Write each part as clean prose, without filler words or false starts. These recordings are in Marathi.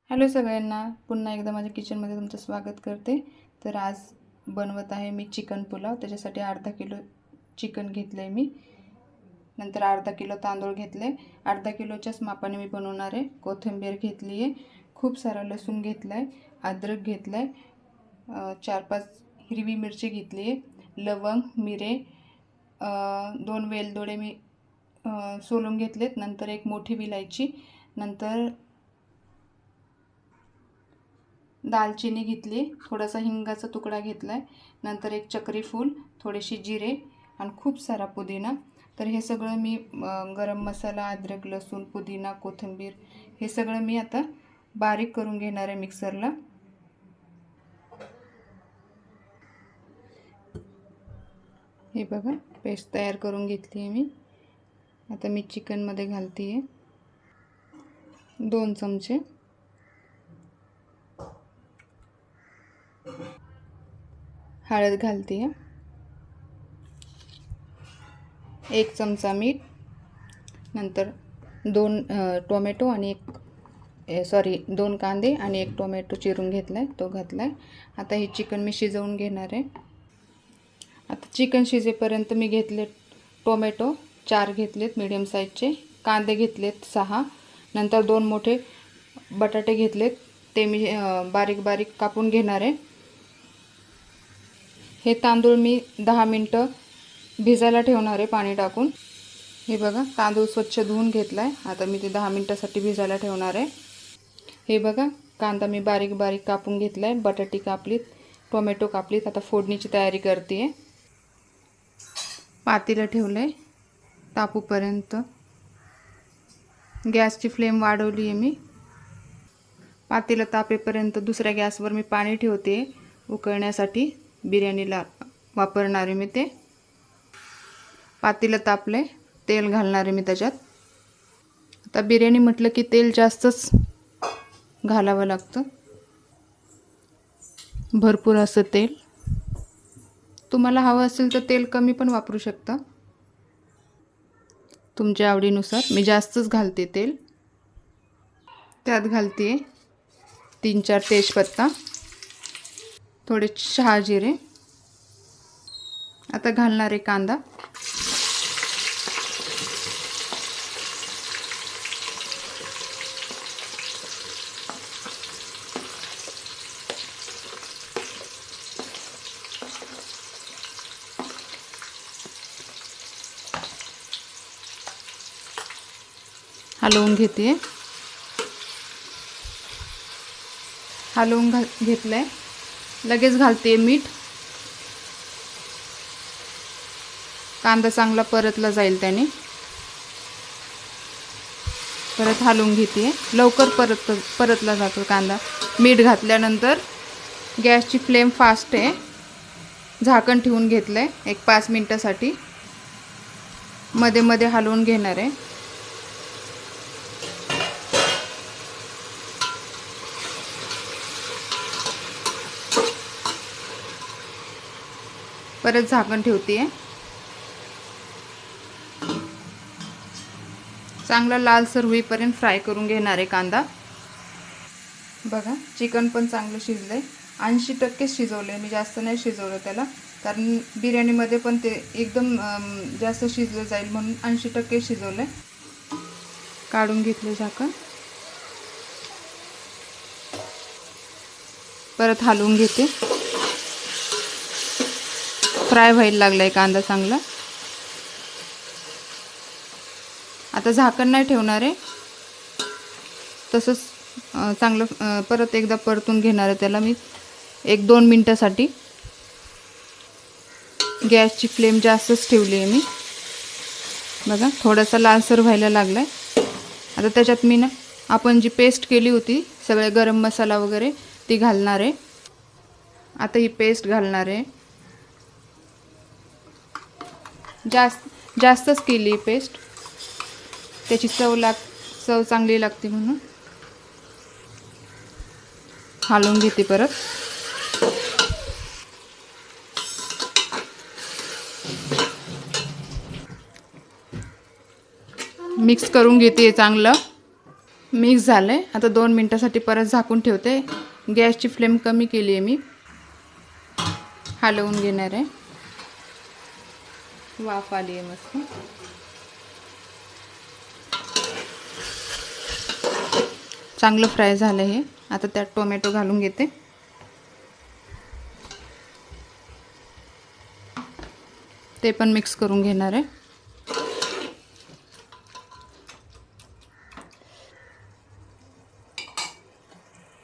हॅलो सगळ्यांना, पुन्हा एकदा माझ्या किचनमध्ये तुमचं स्वागत करते। तर आज बनवत आहे मी चिकन पुलाव। त्याच्यासाठी अर्धा किलो चिकन घेतलं आहे मी, नंतर अर्धा किलो तांदूळ घेतले। अर्धा किलोच्याच मापाने मी बनवणार आहे। कोथिंबीर घेतली आहे, खूप सारा लसूण घेतला आहे, अद्रक घेतला आहे, 4-5 हिरवी मिरची घेतली आहे, लवंग, मिरे, 2 वेलदोडे मी सोलून घेतलेत, नंतर एक मोठी विलायची, नंतर दालचिनी घेतली, थोडासा हिंगाचा तुकडा घेतलाय, नंतर एक चक्री फूल, थोडेसे जिरे आणि खूप सारा पुदिना। तर हे सगळं मी गरम मसाला, अद्रक, लसूण, पुदिना, कोथिंबीर हे सगळं मी आता बारीक करून घेणार आहे मिक्सरला। हे बघा, पेस्ट तयार करून घेतली आहे मी। आता मी चिकन मध्ये घालते आहे 2 चमचे हळद, घालते आहे 1 चमचा मीठ, नंतर 2 टोमॅटो आणि 2 कांदे आणि 1 टोमॅटो चिरून घेतलाय, तो घातलाय। आता हे चिकन मी शिजवून घेणार आहे। आता चिकन शिजेपर्यंत मी घेतले टोमॅटो 4 घेतलेत मीडियम साईजचे, कांदे घेतलेत 6, नंतर 2 मोठे बटाटे घेतलेत, ते मी बारीक बारीक कापून घेणार आहे। हे तांदूळ मी 10 मिनिटं भिजायला ठेवणार आहे पाणी टाकून। हे बघा, तांदूळ स्वच्छ धुवून घेतलाय, आता मी ते 10 मिनिटासाठी भिजायला ठेवणार आहे। हे बघा, कांदा मी बारीक बारीक कापून घेतलाय, बटाटे कापलीत, टोमॅटो कापलीत। आता फोडणीची तयारी करते आहे। पातेलं ठेवलंय तापूपर्यंत, गॅसची फ्लेम वाढवली आहे मी। पातेलं तापेपर्यंत दुसऱ्या गॅसवर मी पाणी ठेवते उकळण्यासाठी, बिर्याणीला वापरणार आहे मी ते। पातेलं तापले, तेल घालणार आहे मी त्याच्यात। आता बिर्याणी म्हटलं की तेल जास्तच घालावं लागतं, भरपूर असं तेल। तुम्हाला हवं असेल तर तेल कमी पण वापरू शकता, तुमच्या आवडीनुसार। मी जास्तच घालते तेल। त्यात घालते 3-4 तेजपत्ता, थोडे शहाजिरे। आता घालणार आहे कांदा। हलवून घेते, हलवून घेतलंय, लगेच घालते मीठ। कांदा चांगला परतला जाईल त्याने। परत हलवून घेते, लवकर परतला जातो कांदा मीठ घातल्यानंतर। गॅसची फ्लेम फास्ट आहे, झाकण ठेवून घेतलंय 1-5 मिनिटासाठी, मध्ये मध्ये हलवून घेणार आहे। परत झाकण ठेवते, चांगला लालसर होईपर्यंत फ्राय करून घेणार आहे कांदा। बघा, चिकन पण चांगलं शिजलंय, 80% शिजवलंय मी, जास्त नाही शिजवलं त्याला, कारण बिर्याणीमध्ये पण ते एकदम जास्त शिजलं जाईल म्हणून 80% शिजवलंय। काढून घेतलं झाकण, परत हलवून घेते। फ्राय व्हायला लागलाय कांदा चांगला। आता झाकण नाही ठेवणार आहे, तसंच चांगलं परत एकदा परतून घेणार आहे त्याला मी 1-2 मिनिटासाठी। गॅसची फ्लेम जास्तच ठेवली आहे मी। बघा, थोडासा लालसर व्हायला लागलाय। आता त्याच्यात मी आपण जी पेस्ट केली होती सगळे गरम मसाला वगैरे, ती घालणार आहे। आता ही पेस्ट घालणार आहे, जास्तच केली पेस्ट, त्याची चव चांगली लागते म्हणून। हलवून घेते परत, मिक्स करून घेते चांगलं। मिक्स झालं आहे. आता 2 मिनटासाठी परत झाकून ठेवते. गॅसची फ्लेम कमी केली आहे मी. हलवून घेणार आहे. वाफ आली आहे मस्त. चांगलं फ्राय झालं हे. आता त्यात टोमॅटो घालून घेते. ते पण मिक्स करून घेणार आहे.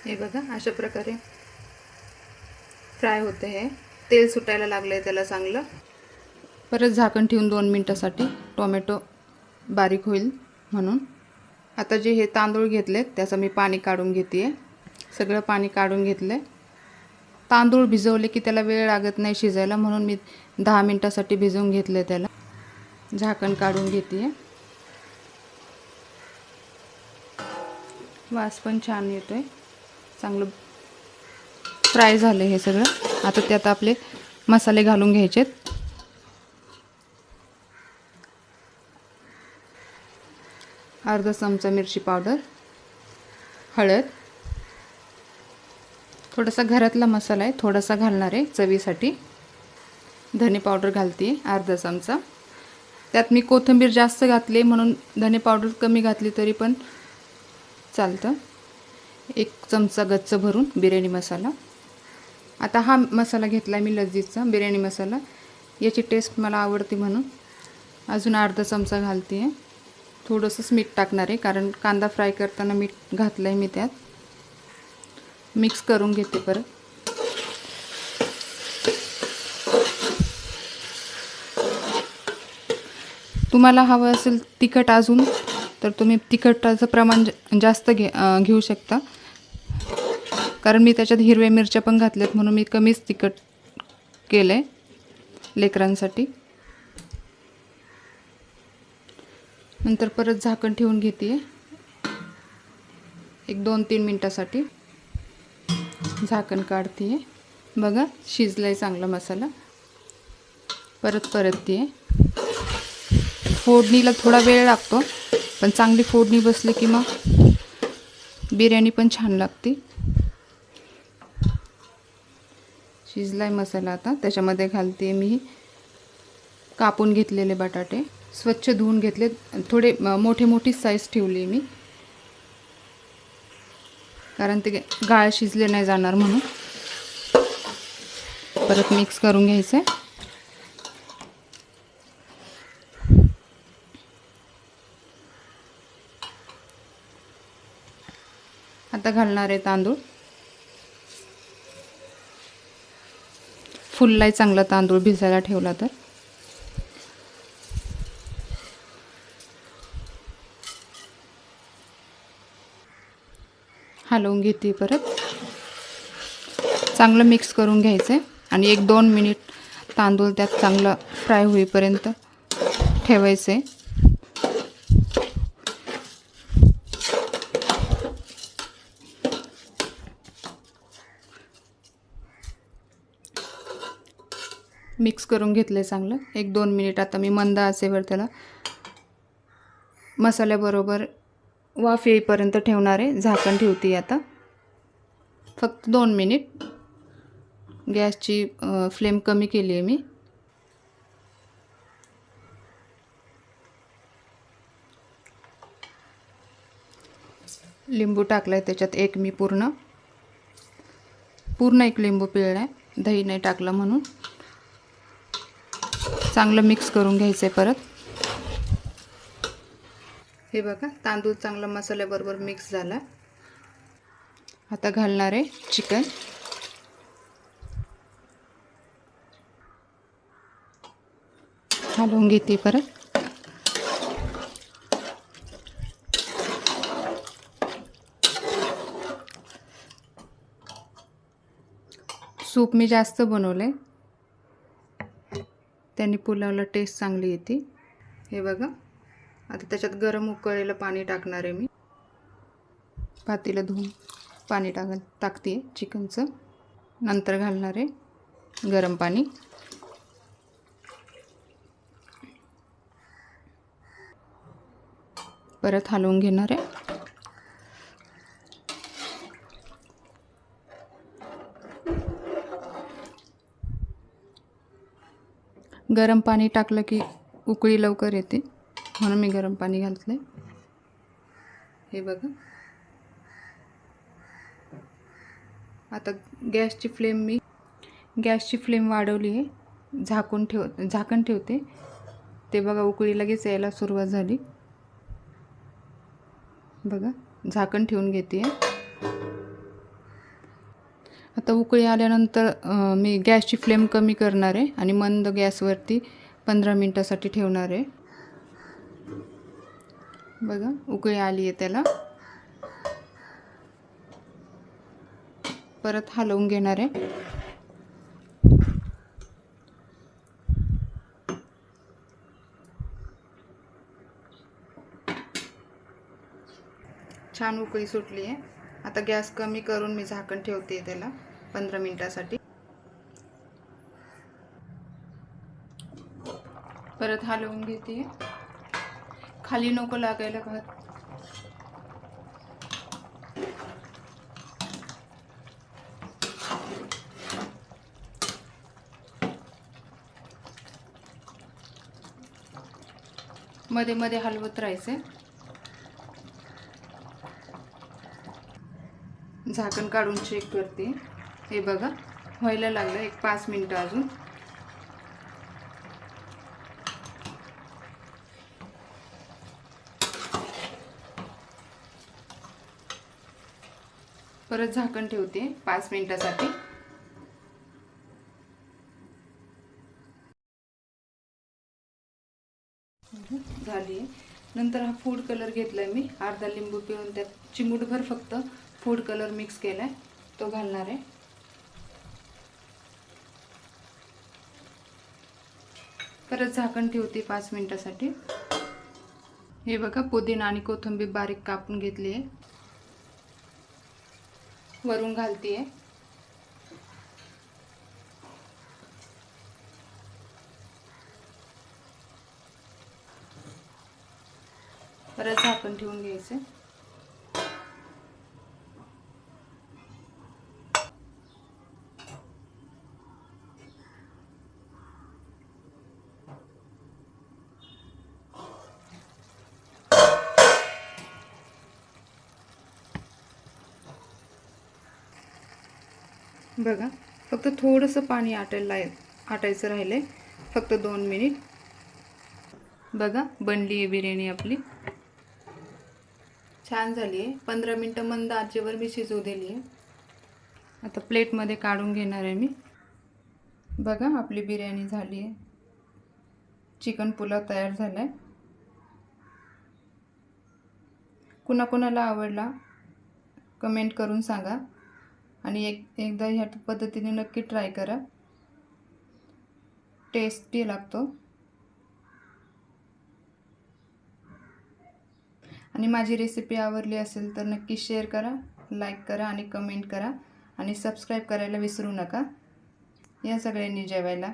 हे बघा अशा प्रकारे फ्राय होते. हे तेल सुटायला लागलं आहे त्याला चांगलं. परत झाकण ठेवून 2 मिनटासाठी टोमॅटो बारीक होईल म्हणून. आता जे हे तांदूळ घेतलेत त्याचं मी पाणी काढून घेते आहे. सगळं पाणी काढून घेतलं आहे. तांदूळ भिजवले की त्याला वेळ लागत नाही शिजायला, म्हणून मी 10 मिनटासाठी भिजवून घेतलं आहे त्याला. झाकण काढून घेते आहे. वास पण छान येतो आहे. चांगलं फ्राय झालं हे सगळं. आता त्यात आपले मसाले घालून घ्यायचेत. अर्धा चमचा मिरची पावडर, हळद, थोडासा घरातला मसाला आहे थोडासा घालणार आहे चवीसाठी. धने पावडर घालते अर्धा चमचा. त्यात मी कोथिंबीर जास्त घातली म्हणून धने पावडर कमी घातली तरी पण चालतं. 1 चमचा गच्च भरून बिर्याणी मसाला. आता हा मसाला घेतला मी लजीजचा बिर्याणी मसाला. याची टेस्ट मला आवडते म्हणून अजून अर्धा चमचा घालते आहे. थोडंसंच मीठ टाकणार आहे कारण कांदा फ्राय करताना मीठ घातलं आहे मी त्यात. मिक्स करून घेते परत. तुम्हाला हवं असेल तिखट अजून तर तुम्ही तिखटाचं प्रमाण जास्त घेऊ शकता. कारण मी त्याच्यात हिरव्या मिरच्या पण घातल्यात म्हणून मी कमीच तिखट केलं आहे लेकरांसाठी. नंतर परत झाकण ठेवून घेते 1-2-3 मिनटासाठी. झाकण काढते. बघा शिजला आहे चांगला मसाला. परतते. फोडणीला थोडा वेळ लागतो पण चांगली फोडणी बसली की मग बिर्याणी पण छान लागते. शिजला आहे मसाला. आता त्याच्यामध्ये घालते मी कापून घेतलेले बटाटे. स्वच्छ धुवून घेतले. थोडे मोठी साईज ठेवली मी कारण ते गाळ शिजले नाही जाणार म्हणून. परत मिक्स करून घ्यायचं आहे. आता घालणार आहे तांदूळ. फुललाय चांगला तांदूळ भिजायला ठेवला तर. हलवून घेते परत. चांगलं मिक्स करून घ्यायचं आहे आणि 1-2 मिनिट तांदूळ त्यात चांगलं फ्राय होईपर्यंत ठेवायचं आहे. मिक्स करून घेतलं चांगलं. 1-2 मिनिट आता मी मंद आचेवर त्याला मसाल्याबरोबर वाफ येईपर्यंत ठेवणार आहे. झाकण ठेवते आता फक्त 2 मिनिट. गॅसची फ्लेम कमी केली आहे मी. लिंबू टाकलाय त्याच्यात मी पूर्ण 1 लिंबू पिळला आहे. दही नाही टाकलं म्हणून. चांगलं मिक्स करून घ्यायचं आहे परत. हे बघा तांदूळ चांगला मसाल्याबरोबर मिक्स झाला. आता घालणार आहे चिकन. हलवून घेते परत. सूप मी जास्त बनवले त्यांनी पुलावला टेस्ट चांगली येते. हे बघा आता त्याच्यात गरम उकळलेलं पाणी टाकणार आहे मी. पातेलं धुवून पाणी टाकते चिकनचं. नंतर घालणार आहे गरम पाणी. परत हलवून घेणार आहे. गरम पाणी टाकलं की उकळी लवकर येते, म्हणून मी गरम पाणी घातले. हे बघा. आता गॅसची फ्लेम वाढवली आहे. झाकण ठेवते. ते बघा उकळी लगेच यायला सुरुवात झाली. बघा झाकण ठेवून घेते. आता उकळी आल्यानंतर मी गॅसची फ्लेम कमी करणार आहे आणि मंद गॅसवरती 15 मिनिटासाठी ठेवणार आहे. बघा उकळी आली आहे त्याला. परत हलवून घेणार आहे. छान उकळी सुटली आहे. आता गॅस कमी करून मी झाकण ठेवते त्याला 15 मिनिटासाठी. परत हलवून घेते. खाली नको लागायला भात. मध्ये मध्ये हलवत राहायचे. झाकण काढून चेक करते. हे बघा व्हायला लागलं. एक 5 मिनिटं अजून. परत झाकण ठेवते 5 मिनिटासाठी. झाली. नंतर हा फूड कलर घेतलाय मी. अर्धा लिंबू पिळून त्यात चिमूटभर फक्त फूड कलर मिक्स केलाय, तो घालणार आहे. परत झाकण ठेवते 5 मिनिटासाठी. हे बघा पुदिना आणि कोथिंबीर बारीक कापून घेतली आहे, वरून घालते. परत झाकण ठेवून घ्यायचं. बघा फक्त थोडंसं पाणी आटायचं राहिलंय. फक्त 2 मिनिट. बघा बनली आहे बिर्याणी आपली. छान झाली आहे. 15 मिनिटं मंद आचेवर मी शिजवू दिली आहे. आता प्लेटमध्ये काढून घेणार आहे मी. बघा आपली बिर्याणी झाली आहे. चिकन पुलाव तयार झालाय. कुणाकुणाला आवडला कमेंट करून सांगा आणि एकदा ह्या पद्धतीने नक्की ट्राय करा. टेस्टी लागतो. आणि माझी रेसिपी आवडली असेल तर नक्की शेअर करा, लाईक करा आणि कमेंट करा आणि सबस्क्राईब करायला विसरू नका. या सगळ्यांनी जेवायला.